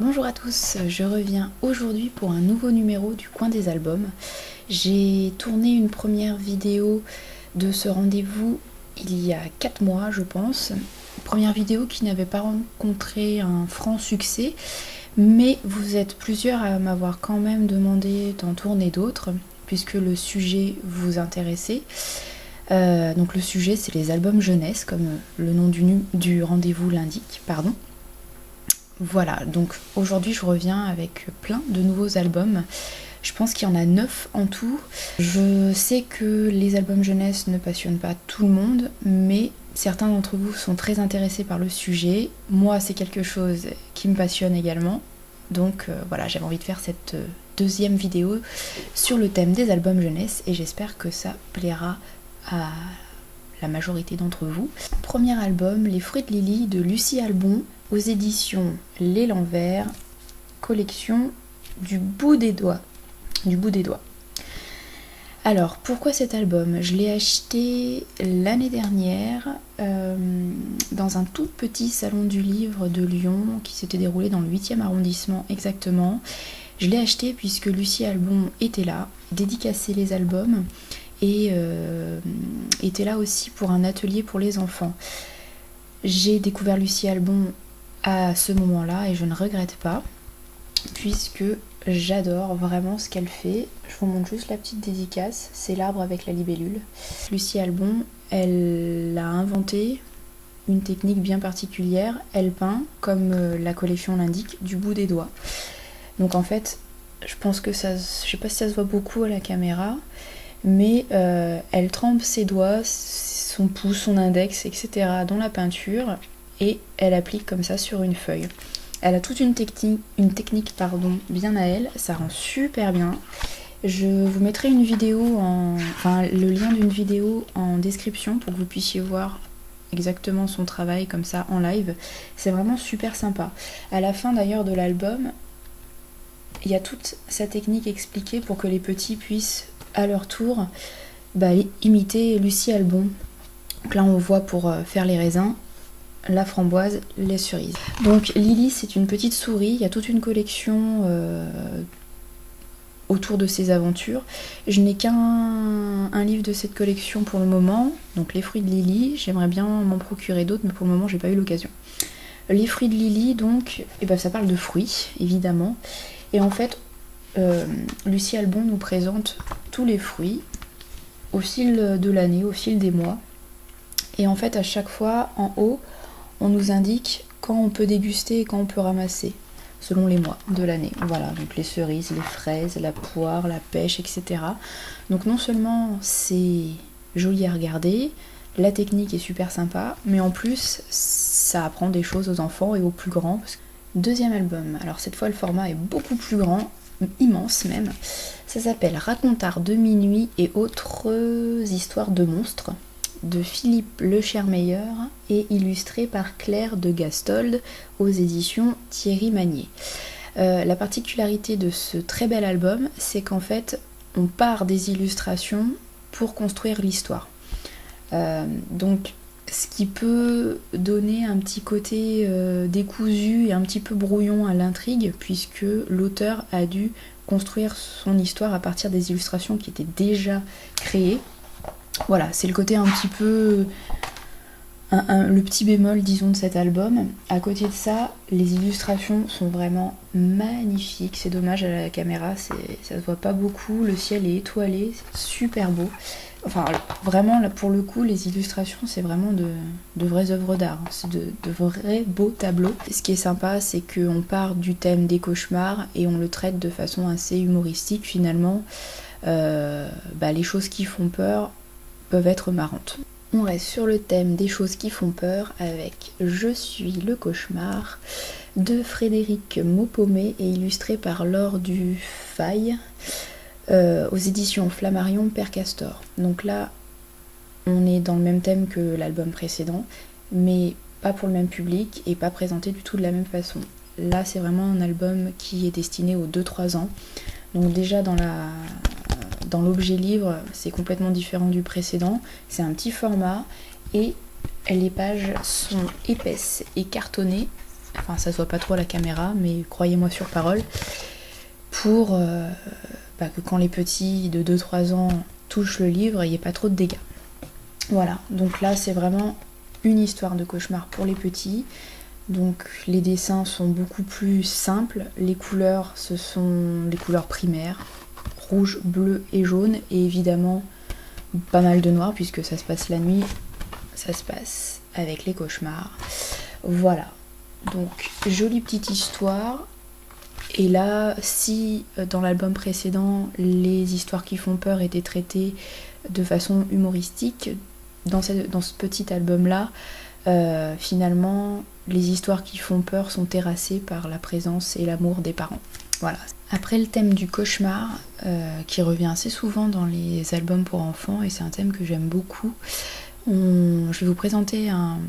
Bonjour à tous, je reviens aujourd'hui pour un nouveau numéro du Coin des albums. J'ai tourné une première vidéo de ce rendez-vous il y a 4 mois je pense. Première vidéo qui n'avait pas rencontré un franc succès, mais vous êtes plusieurs à m'avoir quand même demandé d'en tourner d'autres, puisque le sujet vous intéressait. Donc le sujet c'est les albums jeunesse, comme le nom du rendez-vous l'indique, pardon. Voilà, donc aujourd'hui je reviens avec plein de nouveaux albums. Je pense qu'il y en a 9 en tout. Je sais que les albums jeunesse ne passionnent pas tout le monde, mais certains d'entre vous sont très intéressés par le sujet. Moi, c'est quelque chose qui me passionne également. Donc voilà, j'avais envie de faire cette deuxième vidéo sur le thème des albums jeunesse et j'espère que ça plaira à la majorité d'entre vous. Premier album, Les Fruits de Lily de Lucie Albon, aux éditions L'Élan Vert, collection du bout des doigts. Alors, pourquoi cet album? Je l'ai acheté l'année dernière dans un tout petit salon du livre de Lyon qui s'était déroulé dans le 8e arrondissement exactement. Je l'ai acheté puisque Lucie Albon était là, dédicaçait les albums et était là aussi pour un atelier pour les enfants. J'ai découvert Lucie Albon à ce moment-là et je ne regrette pas puisque j'adore vraiment ce qu'elle fait. Je vous montre juste la petite dédicace, c'est l'arbre avec la libellule. Lucie Albon, elle a inventé une technique bien particulière, elle peint, comme la collection l'indique, du bout des doigts. Donc en fait, je pense que ça, je sais pas si ça se voit beaucoup à la caméra, mais elle trempe ses doigts, son pouce, son index, etc. dans la peinture et elle applique comme ça sur une feuille. Elle a toute une technique bien à elle, ça rend super bien. Je vous mettrai une vidéo, le lien d'une vidéo en description pour que vous puissiez voir exactement son travail comme ça en live. C'est vraiment super sympa. À la fin d'ailleurs de l'album, il y a toute sa technique expliquée pour que les petits puissent à leur tour imiter Lucie Albon. Donc là on voit pour faire les raisins, la framboise, les cerises. Donc Lily c'est une petite souris, il y a toute une collection autour de ses aventures. Je n'ai qu'un livre de cette collection pour le moment, donc Les Fruits de Lily. J'aimerais bien m'en procurer d'autres mais pour le moment j'ai pas eu l'occasion. Les Fruits de Lily donc, ça parle de fruits évidemment. Et en fait Lucie Albon nous présente tous les fruits au fil de l'année, au fil des mois. Et en fait, à chaque fois, en haut, on nous indique quand on peut déguster et quand on peut ramasser, selon les mois de l'année. Voilà, donc les cerises, les fraises, la poire, la pêche, etc. Donc non seulement c'est joli à regarder, la technique est super sympa, mais en plus, ça apprend des choses aux enfants et aux plus grands. Deuxième album, alors cette fois le format est beaucoup plus grand, immense même. Ça s'appelle Racontard de minuit et autres histoires de monstres de Philippe Lechermeyer et illustré par Claire de Gastold aux éditions Thierry Magnier. La particularité de ce très bel album, c'est qu'en fait on part des illustrations pour construire l'histoire. Donc ce qui peut donner un petit côté décousu et un petit peu brouillon à l'intrigue, puisque l'auteur a dû construire son histoire à partir des illustrations qui étaient déjà créées. Voilà, c'est le côté un petit peu... le petit bémol, disons, de cet album. À côté de ça, les illustrations sont vraiment magnifiques. C'est dommage à la caméra, ça se voit pas beaucoup. Le ciel est étoilé, c'est super beau. Enfin, vraiment, là, pour le coup, les illustrations, c'est vraiment de vraies œuvres d'art. C'est de vrais beaux tableaux. Et ce qui est sympa, c'est qu'on part du thème des cauchemars et on le traite de façon assez humoristique, finalement. Les choses qui font peur peuvent être marrantes. On reste sur le thème des choses qui font peur avec Je suis le cauchemar de Frédéric Maupaumé et illustré par Laure Dufay aux éditions Flammarion Père Castor. Donc là, on est dans le même thème que l'album précédent, mais pas pour le même public et pas présenté du tout de la même façon. Là, c'est vraiment un album qui est destiné aux 2-3 ans. Donc déjà dans l'objet livre, c'est complètement différent du précédent. C'est un petit format et les pages sont épaisses et cartonnées enfin ça se voit pas trop à la caméra, mais croyez-moi sur parole, pour que quand les petits de 2-3 ans touchent le livre, il n'y ait pas trop de dégâts. Voilà, donc là c'est vraiment une histoire de cauchemar pour les petits. Donc les dessins sont beaucoup plus simples, les couleurs ce sont les couleurs primaires, rouge, bleu et jaune, et évidemment pas mal de noir puisque ça se passe la nuit, ça se passe avec les cauchemars. Voilà, donc jolie petite histoire. Et là, si dans l'album précédent les histoires qui font peur étaient traitées de façon humoristique, dans ce petit album là, finalement les histoires qui font peur sont terrassées par la présence et l'amour des parents. Voilà. Après le thème du cauchemar, qui revient assez souvent dans les albums pour enfants, et c'est un thème que j'aime beaucoup, je vais vous présenter un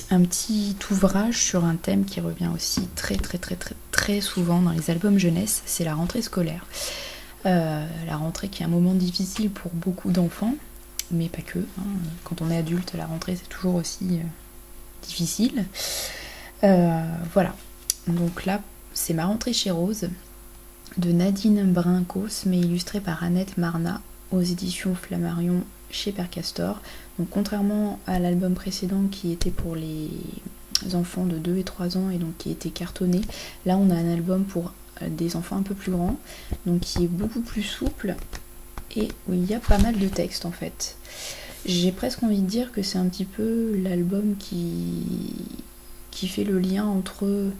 petit ouvrage sur un thème qui revient aussi très souvent dans les albums jeunesse, c'est la rentrée scolaire. La rentrée qui est un moment difficile pour beaucoup d'enfants, mais pas que. Quand on est adulte, la rentrée c'est toujours aussi difficile. Voilà. Donc là, c'est Ma rentrée chez Rose, de Nadine Brincos, mais illustrée par Annette Marna, aux éditions Flammarion chez Père Castor. Donc contrairement à l'album précédent qui était pour les enfants de 2 et 3 ans et donc qui était cartonné, là on a un album pour des enfants un peu plus grands, donc qui est beaucoup plus souple et où il y a pas mal de textes en fait. J'ai presque envie de dire que c'est un petit peu l'album qui fait le lien entre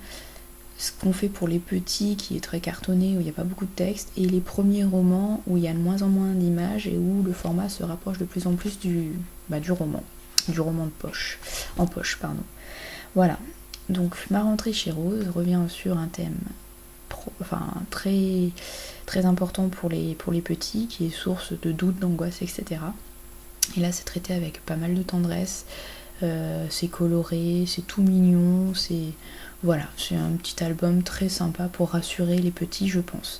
ce qu'on fait pour les petits, qui est très cartonné, où il n'y a pas beaucoup de texte, et les premiers romans où il y a de moins en moins d'images et où le format se rapproche de plus en plus du roman de poche, en poche, pardon. Voilà, donc Ma rentrée chez Rose revient sur un thème très important pour les petits, qui est source de doutes, d'angoisse, etc. Et là c'est traité avec pas mal de tendresse, c'est coloré, c'est tout mignon, voilà, c'est un petit album très sympa pour rassurer les petits, je pense.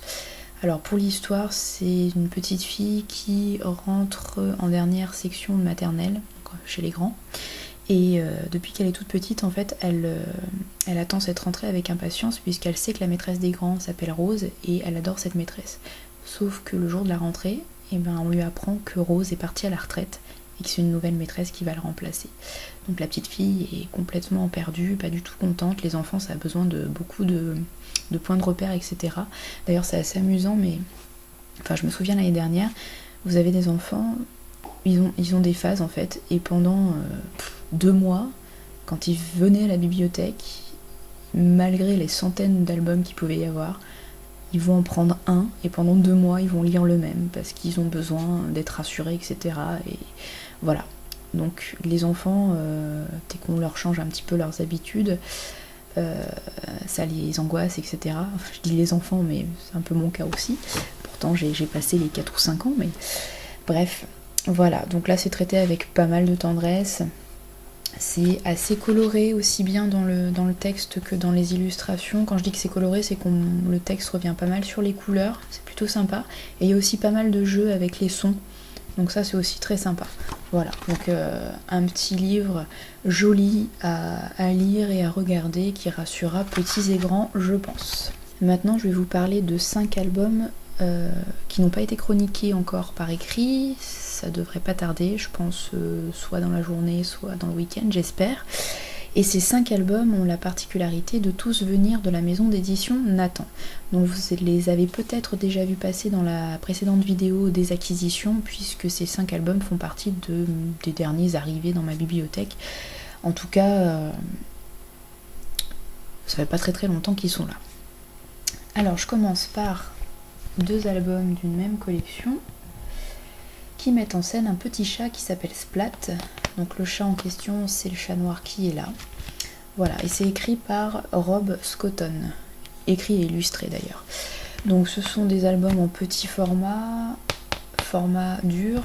Alors pour l'histoire, c'est une petite fille qui rentre en dernière section de maternelle, donc chez les grands, et depuis qu'elle est toute petite, en fait, elle attend cette rentrée avec impatience puisqu'elle sait que la maîtresse des grands s'appelle Rose et elle adore cette maîtresse. Sauf que le jour de la rentrée, on lui apprend que Rose est partie à la retraite et que c'est une nouvelle maîtresse qui va le remplacer. Donc la petite fille est complètement perdue, pas du tout contente. Les enfants, ça a besoin de beaucoup de points de repère, etc. D'ailleurs, c'est assez amusant, mais je me souviens l'année dernière, vous avez des enfants, ils ont des phases en fait, et pendant 2 mois, quand ils venaient à la bibliothèque, malgré les centaines d'albums qu'il pouvait y avoir, ils vont en prendre un, et pendant 2 mois, ils vont lire le même, parce qu'ils ont besoin d'être rassurés, etc. Et voilà. Donc les enfants, dès qu'on leur change un petit peu leurs habitudes, ça les angoisse, etc. Enfin, je dis les enfants, mais c'est un peu mon cas aussi. Pourtant, j'ai passé les 4 ou 5 ans, mais bref. Voilà, donc là c'est traité avec pas mal de tendresse. C'est assez coloré aussi bien dans le texte que dans les illustrations. Quand je dis que c'est coloré, c'est que le texte revient pas mal sur les couleurs, c'est plutôt sympa. Et il y a aussi pas mal de jeux avec les sons, donc ça c'est aussi très sympa. Voilà, donc un petit livre joli à lire et à regarder qui rassurera petits et grands, je pense. Maintenant je vais vous parler de 5 albums qui n'ont pas été chroniqués encore par écrit. Ça devrait pas tarder, je pense, soit dans la journée, soit dans le week-end, j'espère. Et ces 5 albums ont la particularité de tous venir de la maison d'édition Nathan. Donc vous les avez peut-être déjà vus passer dans la précédente vidéo des acquisitions, puisque ces 5 albums font partie des derniers arrivés dans ma bibliothèque. En tout cas, ça fait pas très longtemps qu'ils sont là. Alors je commence par 2 albums d'une même collection qui mettent en scène un petit chat qui s'appelle Splat. Donc le chat en question, c'est le chat noir qui est là. Voilà, et c'est écrit par Rob Scotton. Écrit et illustré d'ailleurs. Donc ce sont des albums en petit format dur.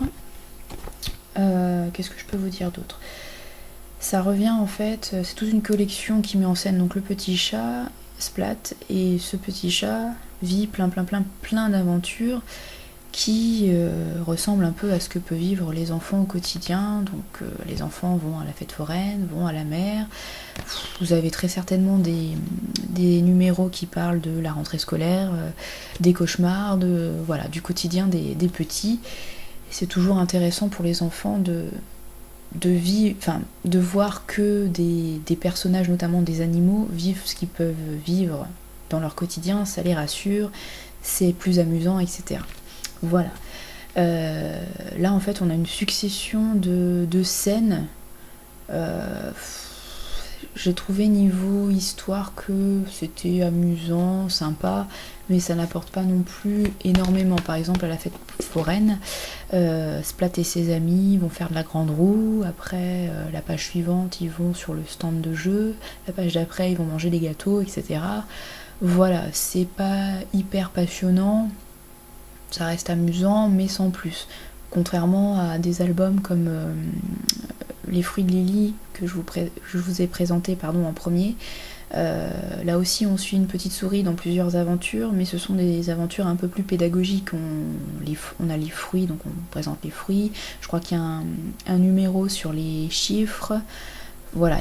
Qu'est-ce que je peux vous dire d'autre ? Ça revient en fait, c'est toute une collection qui met en scène donc le petit chat, Splat, et ce petit chat vit plein d'aventures. qui ressemble un peu à ce que peuvent vivre les enfants au quotidien. Donc les enfants vont à la fête foraine, vont à la mer. Vous avez très certainement des numéros qui parlent de la rentrée scolaire, des cauchemars, voilà, du quotidien des petits. Et c'est toujours intéressant pour les enfants de voir que des personnages, notamment des animaux, vivent ce qu'ils peuvent vivre dans leur quotidien, ça les rassure, c'est plus amusant, etc. Voilà. Là, en fait, on a une succession de scènes. J'ai trouvé niveau histoire que c'était amusant, sympa, mais ça n'apporte pas non plus énormément. Par exemple, à la fête foraine, Splat et ses amis vont faire de la grande roue. Après, la page suivante, ils vont sur le stand de jeu. La page d'après, ils vont manger des gâteaux, etc. Voilà, c'est pas hyper passionnant. Ça reste amusant, mais sans plus. Contrairement à des albums comme Les fruits de Lily, que je vous ai présenté en premier. Là aussi, on suit une petite souris dans plusieurs aventures, mais ce sont des aventures un peu plus pédagogiques. On a les fruits, donc on présente les fruits. Je crois qu'il y a un numéro sur les chiffres. Voilà,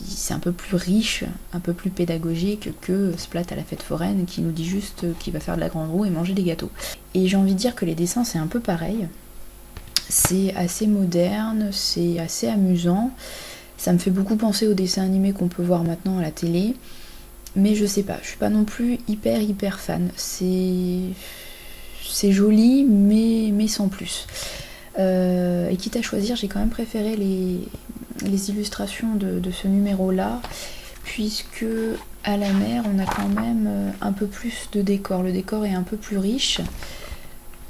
c'est un peu plus riche, un peu plus pédagogique que Splat à la fête foraine qui nous dit juste qu'il va faire de la grande roue et manger des gâteaux. Et j'ai envie de dire que les dessins c'est un peu pareil. C'est assez moderne, c'est assez amusant. Ça me fait beaucoup penser aux dessins animés qu'on peut voir maintenant à la télé. Mais je sais pas, je suis pas non plus hyper fan. C'est joli, mais sans plus. Et quitte à choisir, j'ai quand même préféré les illustrations de ce numéro-là, puisque à la mer, on a quand même un peu plus de décor. Le décor est un peu plus riche.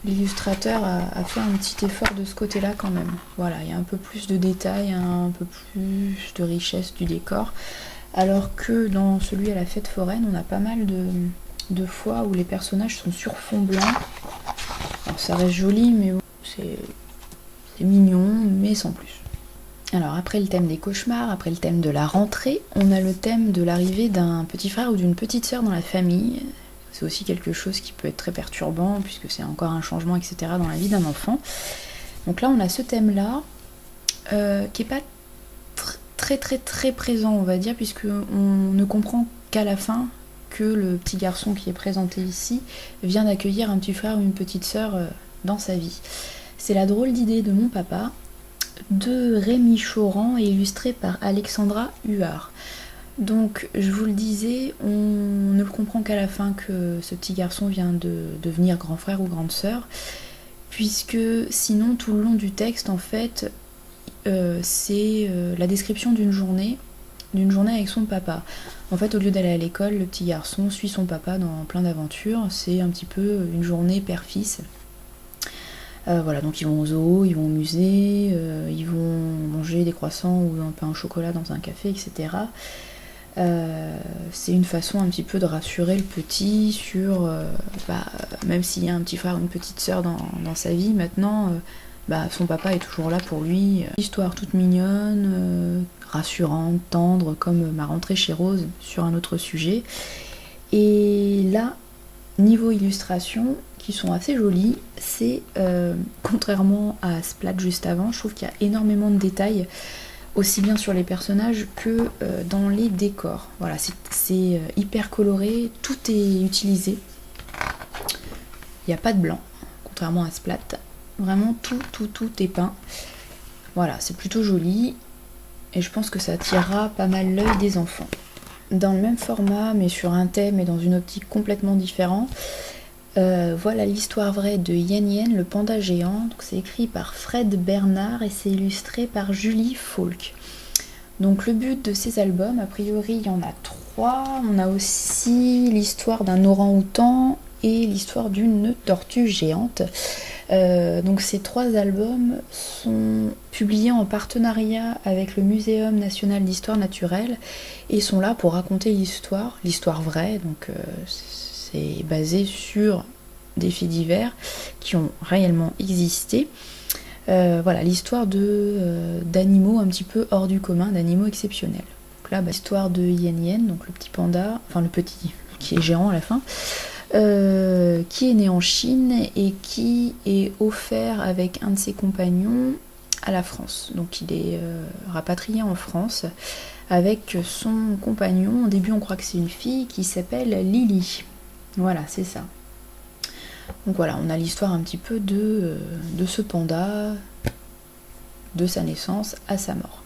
L'illustrateur a fait un petit effort de ce côté-là quand même. Voilà, il y a un peu plus de détails, un peu plus de richesse du décor. Alors que dans celui à la fête foraine, on a pas mal de fois où les personnages sont sur fond blanc. Alors ça reste joli, mais c'est mignon, mais sans plus. Alors après le thème des cauchemars, après le thème de la rentrée, on a le thème de l'arrivée d'un petit frère ou d'une petite sœur dans la famille. C'est aussi quelque chose qui peut être très perturbant, puisque c'est encore un changement, etc. dans la vie d'un enfant. Donc là, on a ce thème-là, qui n'est pas très présent, on va dire, puisqu'on ne comprend qu'à la fin que le petit garçon qui est présenté ici vient d'accueillir un petit frère ou une petite sœur dans sa vie. C'est la drôle d'idée de mon papa, de Rémi Choran et illustré par Alexandra Huard. Donc, je vous le disais, on ne le comprend qu'à la fin que ce petit garçon vient de devenir grand frère ou grande sœur, puisque sinon, tout le long du texte, en fait, c'est la description d'une journée avec son papa. En fait, au lieu d'aller à l'école, le petit garçon suit son papa dans plein d'aventures. C'est un petit peu une journée père-fils. Voilà, donc ils vont au zoo, ils vont au musée, ils vont manger des croissants ou un pain au chocolat dans un café, etc. C'est une façon un petit peu de rassurer le petit sur, même s'il y a un petit frère ou une petite sœur dans sa vie, maintenant, son papa est toujours là pour lui. Histoire toute mignonne, rassurante, tendre, comme ma rentrée chez Rose sur un autre sujet. Et là, niveau illustration, qui sont assez jolies, c'est contrairement à Splat juste avant, je trouve qu'il y a énormément de détails, aussi bien sur les personnages que dans les décors. Voilà, c'est hyper coloré, tout est utilisé. Il n'y a pas de blanc, contrairement à Splat. Vraiment tout est peint. Voilà, c'est plutôt joli et je pense que ça attirera pas mal l'œil des enfants. Dans le même format, mais sur un thème et dans une optique complètement différente, voilà l'histoire vraie de Yen Yen, le panda géant. Donc c'est écrit par Fred Bernard et c'est illustré par Julie Falk. Donc le but de ces albums, a priori il y en a 3. On a aussi l'histoire d'un orang-outan et l'histoire d'une tortue géante. Donc ces 3 albums sont publiés en partenariat avec le Muséum national d'histoire naturelle et sont là pour raconter l'histoire vraie. Donc c'est basé sur des faits divers qui ont réellement existé. Voilà, l'histoire d'animaux un petit peu hors du commun, d'animaux exceptionnels. Donc là, l'histoire de Yen Yen, donc le petit panda, enfin le petit qui est géant à la fin, qui est né en Chine et qui est offert avec un de ses compagnons à la France. Donc il est rapatrié en France avec son compagnon. Au début on croit que c'est une fille qui s'appelle Lily. Voilà, c'est ça. Donc voilà, on a l'histoire un petit peu de ce panda, de sa naissance à sa mort.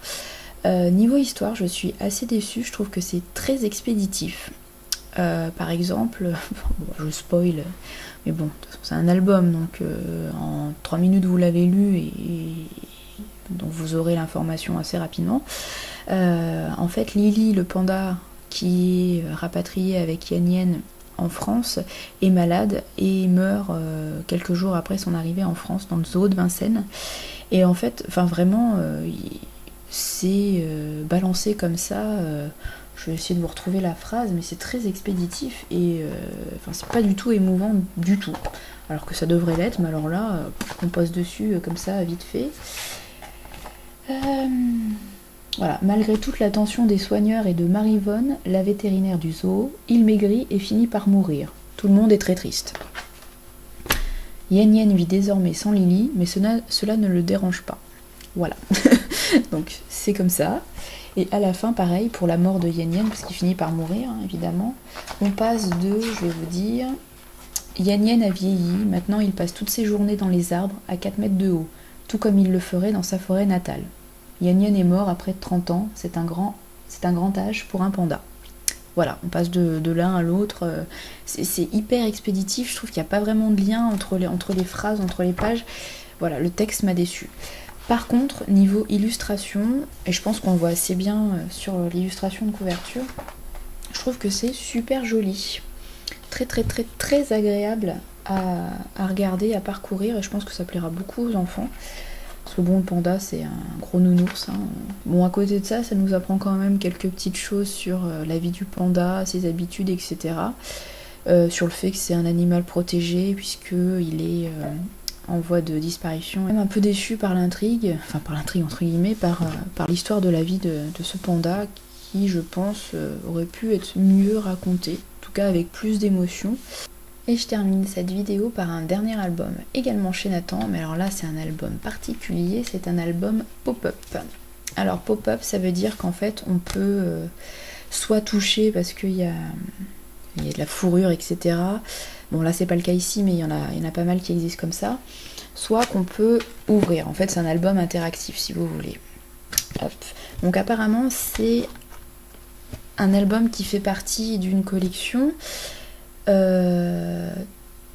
Niveau histoire, je suis assez déçue, je trouve que c'est très expéditif. Par exemple, bon, je spoil, mais bon, de toute façon, c'est un album, donc en 3 minutes vous l'avez lu et donc vous aurez l'information assez rapidement. En fait, Lily, le panda qui est rapatrié avec Yan Yan en France, est malade et meurt quelques jours après son arrivée en France dans le zoo de Vincennes. Et en fait, enfin vraiment, c'est balancé comme ça. Je vais essayer de vous retrouver la phrase, mais c'est très expéditif et enfin, c'est pas du tout émouvant du tout. Alors que ça devrait l'être, mais alors là, on passe dessus comme ça, vite fait. Voilà, malgré toute l'attention des soigneurs et de Marivonne, la vétérinaire du zoo, il maigrit et finit par mourir. Tout le monde est très triste. Yan Yan vit désormais sans Lily, mais cela ne le dérange pas. Voilà. Donc c'est comme ça. Et à la fin, pareil, pour la mort de Yan Yan, parce qu'il finit par mourir, hein, évidemment, on passe de, je vais vous dire, Yan Yan a vieilli, maintenant il passe toutes ses journées dans les arbres, à 4 mètres de haut, tout comme il le ferait dans sa forêt natale. Yan Yan est mort à près de 30 ans, c'est un grand âge pour un panda. Voilà, on passe de l'un à l'autre, c'est hyper expéditif, je trouve qu'il n'y a pas vraiment de lien entre les phrases, entre les pages. Voilà, le texte m'a déçu. Par contre, niveau illustration, et je pense qu'on le voit assez bien sur l'illustration de couverture, je trouve que c'est super joli. Très très très très agréable à regarder, à parcourir, et je pense que ça plaira beaucoup aux enfants. Parce que bon, le panda, c'est un gros nounours. Hein. Bon, à côté de ça, ça nous apprend quand même quelques petites choses sur la vie du panda, ses habitudes, etc. Sur le fait que c'est un animal protégé, puisqu'il est en voie de disparition. Même un peu déçu par l'intrigue, enfin par l'intrigue entre guillemets, par l'histoire de la vie de ce panda, qui, je pense, aurait pu être mieux raconté, en tout cas avec plus d'émotion. Et je termine cette vidéo par un dernier album, également chez Nathan, mais alors là c'est un album particulier, c'est un album pop-up. Alors pop-up, ça veut dire qu'en fait on peut soit toucher parce qu'il y a de la fourrure, etc. Bon là c'est pas le cas ici, mais il y en a pas mal qui existent comme ça. Soit qu'on peut ouvrir, en fait c'est un album interactif si vous voulez. Hop. Donc apparemment c'est un album qui fait partie d'une collection.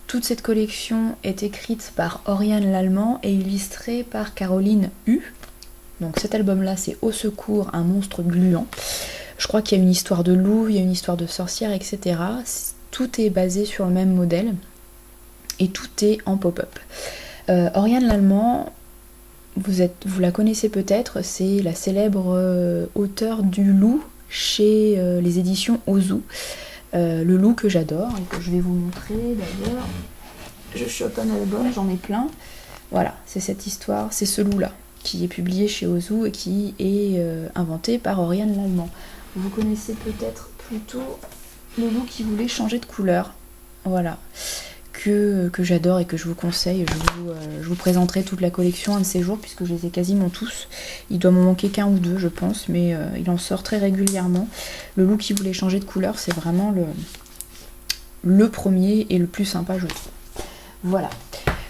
Toute cette collection est écrite par Oriane Lallemand et illustrée par Caroline Hu. Donc cet album-là, c'est Au secours, un monstre gluant. Je crois qu'il y a une histoire de loup, il y a une histoire de sorcière, etc. Tout est basé sur le même modèle et tout est en pop-up. Oriane Lallemand, vous la connaissez peut-être, c'est la célèbre auteure du loup chez les éditions Ozu. Le loup que j'adore et que je vais vous montrer d'ailleurs. Je chope un album, j'en ai plein. Voilà, c'est cette histoire, c'est ce loup-là qui est publié chez Ozu et qui est inventé par Oriane Lallemand. Vous connaissez peut-être plutôt le loup qui voulait changer de couleur. Voilà, que j'adore et que je vous conseille. Je vous présenterai toute la collection un de ces jours puisque je les ai quasiment tous. Il doit m'en manquer qu'un ou deux je pense, mais il en sort très régulièrement. Le loup qui voulait changer de couleur, c'est vraiment le premier et le plus sympa je trouve. Voilà,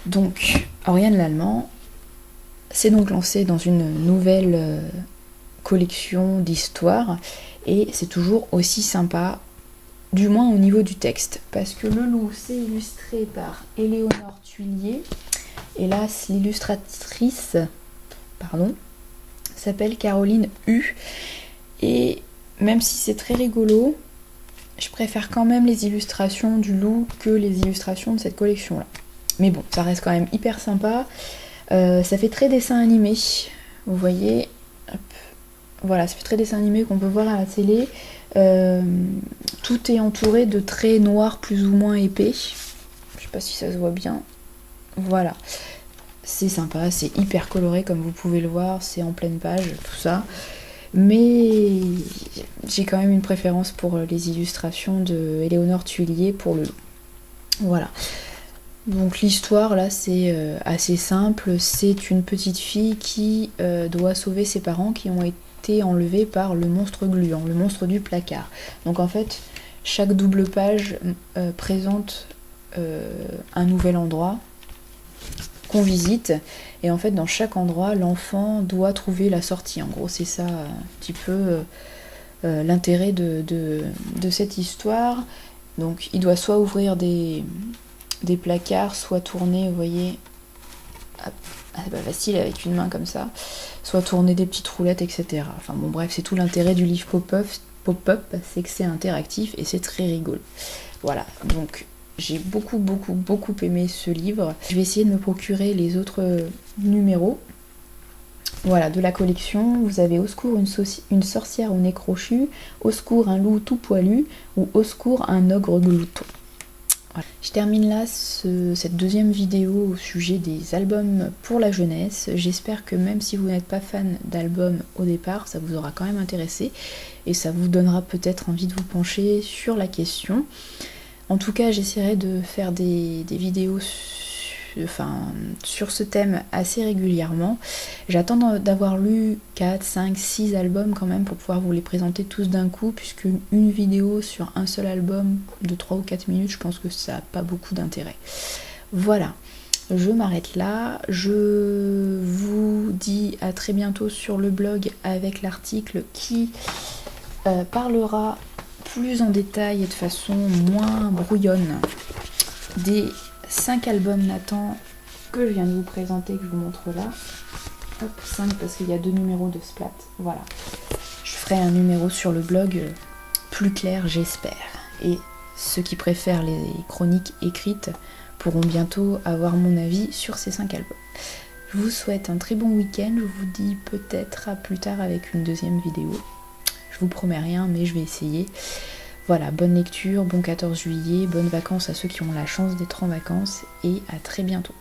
donc Oriane Lallemand s'est donc lancée dans une nouvelle collection d'histoires et c'est toujours aussi sympa, du moins au niveau du texte, parce que le loup c'est illustré par Éléonore Tuillier. Hélas, l'illustratrice, s'appelle Caroline Hu. Et même si c'est très rigolo, je préfère quand même les illustrations du loup que les illustrations de cette collection-là. Mais bon, ça reste quand même hyper sympa. Ça fait très dessin animé, vous voyez. Hop. Voilà, ça fait très dessin animé qu'on peut voir à la télé. Tout est entouré de traits noirs plus ou moins épais. Je sais pas si ça se voit bien. Voilà. C'est sympa, c'est hyper coloré comme vous pouvez le voir, c'est en pleine page, tout ça. Mais j'ai quand même une préférence pour les illustrations de Éléonore Tuillier pour le loup. Voilà. Donc l'histoire là c'est assez simple, c'est une petite fille qui doit sauver ses parents qui ont été enlevés par le monstre gluant, le monstre du placard. Donc en fait chaque double page présente un nouvel endroit qu'on visite et en fait dans chaque endroit l'enfant doit trouver la sortie. En gros c'est ça un petit peu l'intérêt de cette histoire. Donc il doit soit ouvrir des placards, soit tourner, vous voyez, c'est pas facile avec une main comme ça, soit tourner des petites roulettes, etc. Enfin bon bref, c'est tout l'intérêt du livre pop-up, c'est que c'est interactif et c'est très rigolo. Voilà, donc j'ai beaucoup aimé ce livre. Je vais essayer de me procurer les autres numéros. Voilà, de la collection, vous avez Au secours une sorcière au nez crochu, Au secours un loup tout poilu ou Au secours un ogre glouton. Voilà. Je termine là cette deuxième vidéo au sujet des albums pour la jeunesse. J'espère que même si vous n'êtes pas fan d'albums au départ, ça vous aura quand même intéressé et ça vous donnera peut-être envie de vous pencher sur la question. En tout cas, j'essaierai de faire des vidéos sur ce thème assez régulièrement. J'attends d'avoir lu 4, 5, 6 albums quand même pour pouvoir vous les présenter tous d'un coup, puisque une vidéo sur un seul album de 3 ou 4 minutes, je pense que ça n'a pas beaucoup d'intérêt. Voilà, je m'arrête là. Je vous dis à très bientôt sur le blog avec l'article qui parlera plus en détail et de façon moins brouillonne des 5 albums Nathan que je viens de vous présenter, que je vous montre là. Hop, 5 parce qu'il y a 2 numéros de Splat. Voilà. Je ferai un numéro sur le blog plus clair, j'espère. Et ceux qui préfèrent les chroniques écrites pourront bientôt avoir mon avis sur ces 5 albums. Je vous souhaite un très bon week-end. Je vous dis peut-être à plus tard avec une deuxième vidéo. Je vous promets rien, mais je vais essayer. Voilà, bonne lecture, bon 14 juillet, bonnes vacances à ceux qui ont la chance d'être en vacances et à très bientôt.